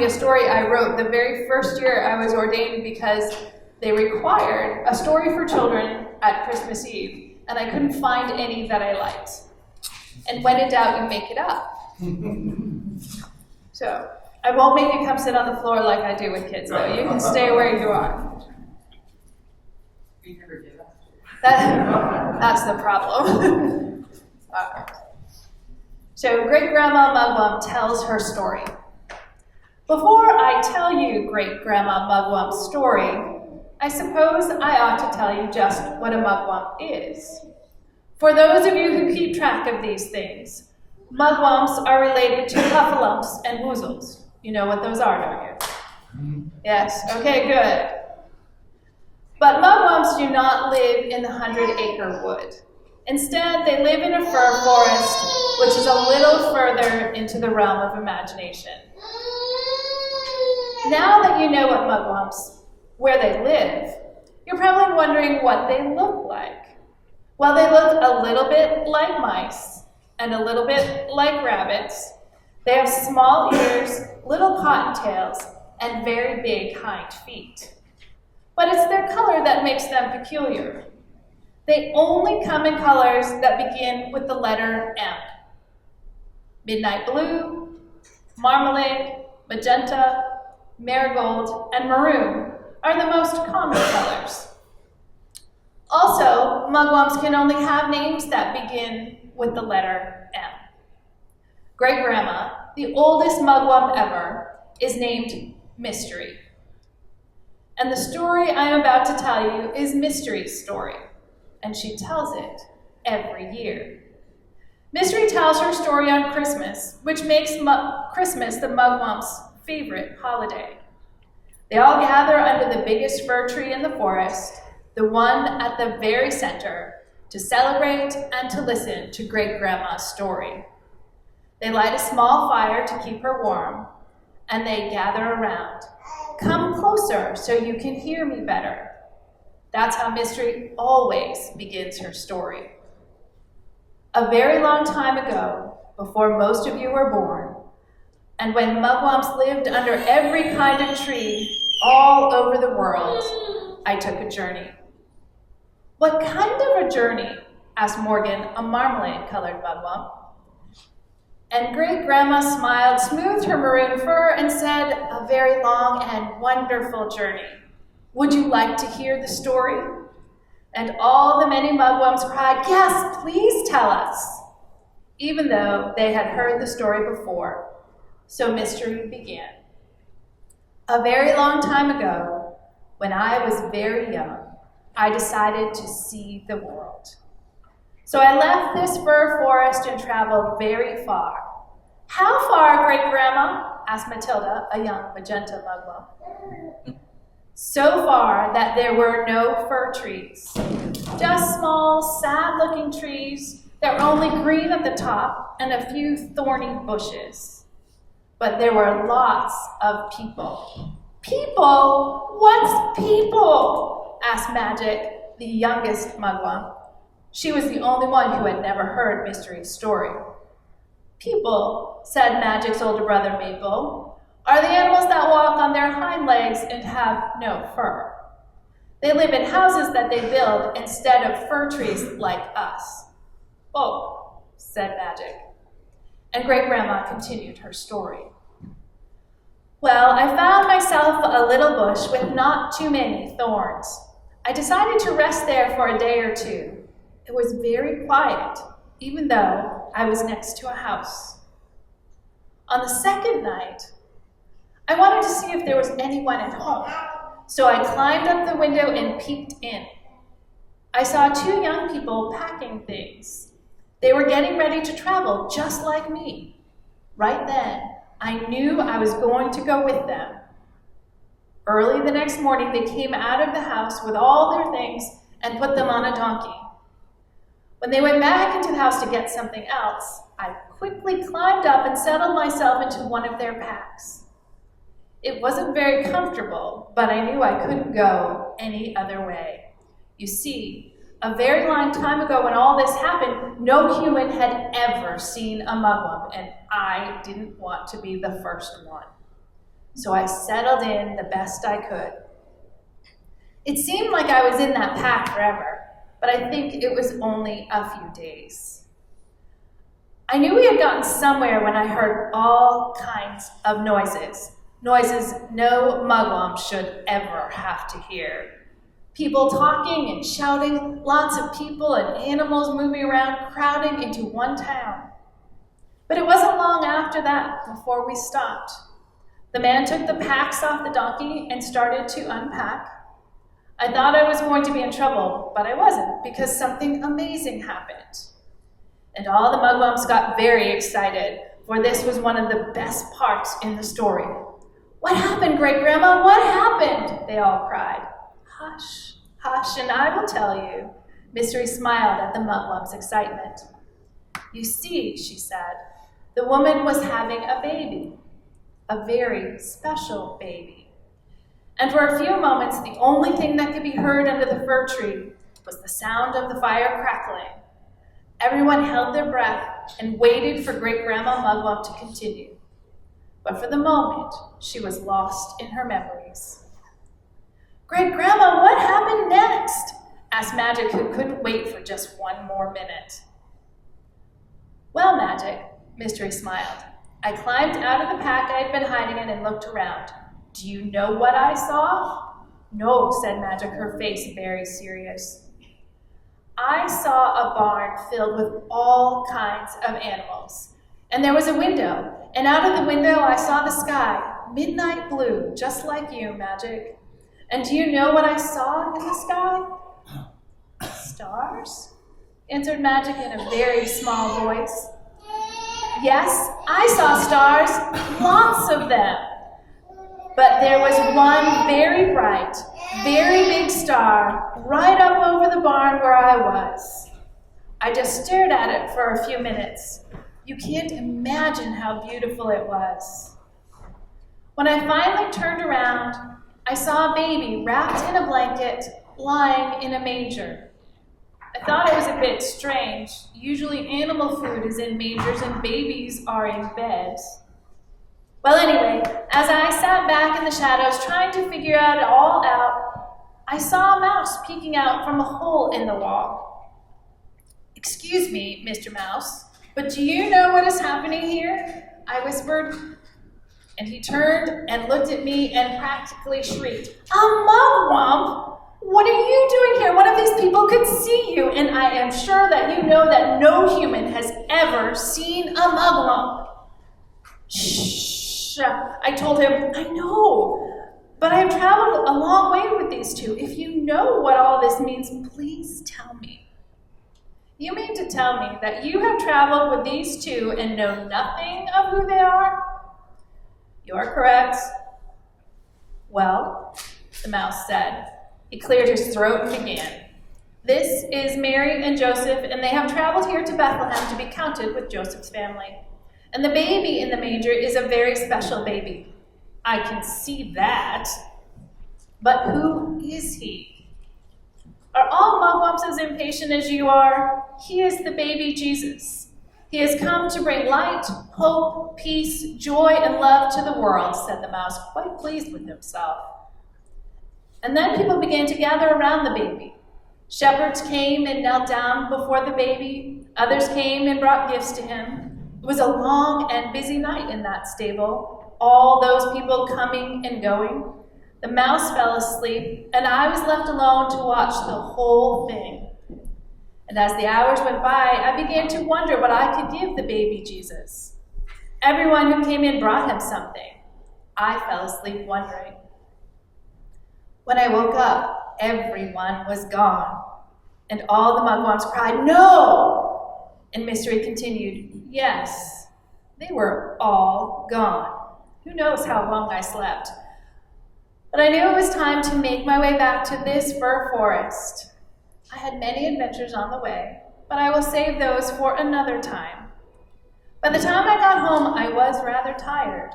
a story I wrote the very first year I was ordained because they required a story for children at Christmas Eve, and I couldn't find any that I liked. And when in doubt, you make it up. So I won't make you come sit on the floor like I do with kids, though. You can stay where you are. That's the problem. So Great-Grandma Mugwump tells her story. Before I tell you Great-Grandma Mugwump's story, I suppose I ought to tell you just what a mugwump is. For those of you who keep track of these things, mugwumps are related to puffalumps and woozles. You know what those are, don't you? Yes, okay, good. But mugwumps do not live in the 100-acre wood. Instead, they live in a fir forest, which is a little further into the realm of imagination. Now that you know what mugwumps, where they live, you're probably wondering what they look like. Well, they look a little bit like mice and a little bit like rabbits. They have small ears, little cottontails, and very big hind feet. But it's their color that makes them peculiar. They only come in colors that begin with the letter M. Midnight blue, marmalade, magenta, marigold, and maroon are the most common colors. Also, mugwumps can only have names that begin with the letter M. Great-Grandma, the oldest mugwump ever, is named Mystery. And the story I'm about to tell you is Mystery's story, and she tells it every year. Mystery tells her story on Christmas, which makes Christmas the mugwump's favorite holiday. They all gather under the biggest fir tree in the forest, the one at the very center, to celebrate and to listen to Great-Grandma's story. They light a small fire to keep her warm, and they gather around. Come closer so you can hear me better. That's how Mystery always begins her story. A very long time ago, before most of you were born, and when mugwumps lived under every kind of tree all over the world, I took a journey. What kind of a journey? Asked Morgan, a marmalade-colored mugwump. And Great-Grandma smiled, smoothed her maroon fur, and said, a very long and wonderful journey. Would you like to hear the story? And all the many mugwumps cried, yes, please tell us, even though they had heard the story before. So Mystery began. A very long time ago, when I was very young, I decided to see the world. So I left this fir forest and traveled very far. How far, Great-Grandma? Asked Matilda, a young magenta mugwump. So far that there were no fir trees, just small, sad-looking trees that were only green at the top and a few thorny bushes. But there were lots of people. People? What's people? Asked Magic, the youngest mugwump. She was the only one who had never heard Mystery's story. People, said Magic's older brother Maple, are the animals that walk on their hind legs and have no fur. They live in houses that they build instead of fir trees like us. Oh, said Magic. And Great-Grandma continued her story. Well, I found myself a little bush with not too many thorns. I decided to rest there for a day or two. It was very quiet, even though I was next to a house. On the second night, I wanted to see if there was anyone at home, so I climbed up the window and peeked in. I saw two young people packing things. They were getting ready to travel just like me. Right then, I knew I was going to go with them. Early the next morning, they came out of the house with all their things and put them on a donkey. When they went back into the house to get something else, I quickly climbed up and settled myself into one of their packs. It wasn't very comfortable, but I knew I couldn't go any other way. You see, a very long time ago when all this happened, no human had ever seen a mugwump, and I didn't want to be the first one. so I settled in the best I could. It seemed like I was in that pack forever, but I think it was only a few days. I knew we had gotten somewhere when I heard all kinds of noises. Noises no Mugwump should ever have to hear. People talking and shouting, lots of people and animals moving around, crowding into one town. But it wasn't long after that before we stopped. The man took the packs off the donkey and started to unpack. I thought I was going to be in trouble, but I wasn't, because something amazing happened. And all the Mugwumps got very excited, for this was one of the best parts in the story. "What happened, Great Grandma? What happened?" they all cried. "Hush, hush, and I will tell you." Mystery smiled at the Mugwump's excitement. "You see," she said, "the woman was having a baby, a very special baby." And for a few moments, the only thing that could be heard under the fir tree was the sound of the fire crackling. Everyone held their breath and waited for Great Grandma Mugwump to continue. But for the moment, she was lost in her memories. "Great Grandma, what happened next?" asked Magic, who couldn't wait for just one more minute. "Well, Magic," Mystery smiled, "I climbed out of the pack I had been hiding in and looked around. Do you know what I saw?" "No," said Magic, her face very serious. "I saw a barn filled with all kinds of animals. And there was a window, and out of the window I saw the sky, midnight blue, just like you, Magic. And do you know what I saw in the sky?" "Stars?" answered Magic in a very small voice. "Yes, I saw stars, lots of them. But there was one very bright, very big star right up over the barn where I was. I just stared at it for a few minutes. You can't imagine how beautiful it was. When I finally turned around, I saw a baby wrapped in a blanket, lying in a manger. I thought it was a bit strange. Usually animal food is in mangers and babies are in beds. Well, anyway, as I sat back in the shadows trying to figure it all out, I saw a mouse peeking out from a hole in the wall. "Excuse me, Mr. Mouse, but do you know what is happening here?" I whispered. And he turned and looked at me and practically shrieked, "A Mugwump! What are you doing here? One of these people could see you, and I am sure that you know that no human has ever seen a Mugwump." "Shh," I told him. "I know, but I have traveled a long way with these two. If you know what all this means, please tell me." "You mean to tell me that you have traveled with these two and know nothing of who they are?" "You're correct." "Well," the mouse said. He cleared his throat and began. "This is Mary and Joseph, and they have traveled here to Bethlehem to be counted with Joseph's family. And the baby in the manger is a very special baby. I can see that. But who is he? Are all Mugwumps as impatient as you are? He is the baby Jesus. He has come to bring light, hope, peace, joy, and love to the world," said the mouse, quite pleased with himself. And then people began to gather around the baby. Shepherds came and knelt down before the baby. Others came and brought gifts to him. It was a long and busy night in that stable, all those people coming and going. The mouse fell asleep, and I was left alone to watch the whole thing. And as the hours went by, I began to wonder what I could give the baby Jesus. Everyone who came in brought him something. I fell asleep wondering. When I woke up, everyone was gone, and all the Mugwumps cried, "No!" And Mystery continued, "Yes, they were all gone. Who knows how long I slept. But I knew it was time to make my way back to this fir forest. I had many adventures on the way, but I will save those for another time. By the time I got home, I was rather tired,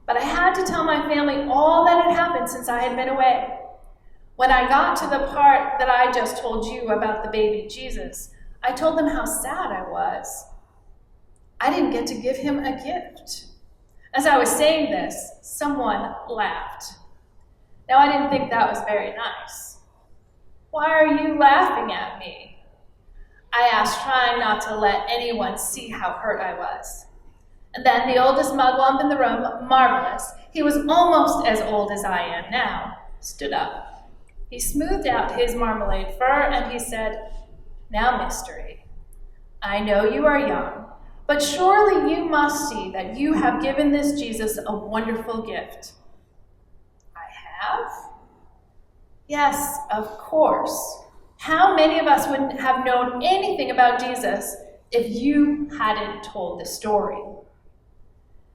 but I had to tell my family all that had happened since I had been away. When I got to the part that I just told you about the baby Jesus, I told them how sad I was. I didn't get to give him a gift. As I was saying this, someone laughed. Now, I didn't think that was very nice. "Why are you laughing at me?" I asked, trying not to let anyone see how hurt I was. And then the oldest mugwump in the room, Marvelous, he was almost as old as I am now, stood up. He smoothed out his marmalade fur and he said, "Now, Mystery, I know you are young, but surely you must see that you have given this Jesus a wonderful gift." "I have?" "Yes, of course. How many of us wouldn't have known anything about Jesus if you hadn't told the story?"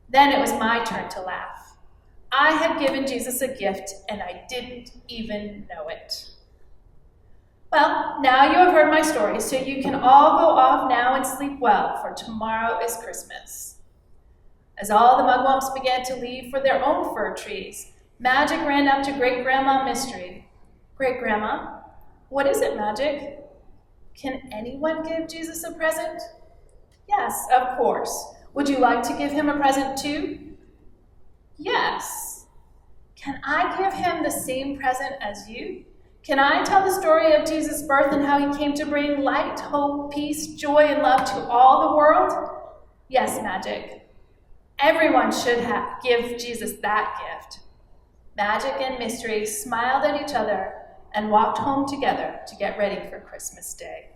Then it was my turn to laugh. I had given Jesus a gift and I didn't even know it. Well, now you have heard my story, so you can all go off now and sleep well, for tomorrow is Christmas. As all the mugwumps began to leave for their own fir trees, Magic ran up to Great Grandma Mystery. "Great Grandma, what is it, Magic?" "Can anyone give Jesus a present?" "Yes, of course. Would you like to give him a present too?" "Yes." "Can I give him the same present as you? Can I tell the story of Jesus' birth and how he came to bring light, hope, peace, joy, and love to all the world?" "Yes, Magic. Everyone should give Jesus that gift." Magic and Mystery smiled at each other and walked home together to get ready for Christmas Day.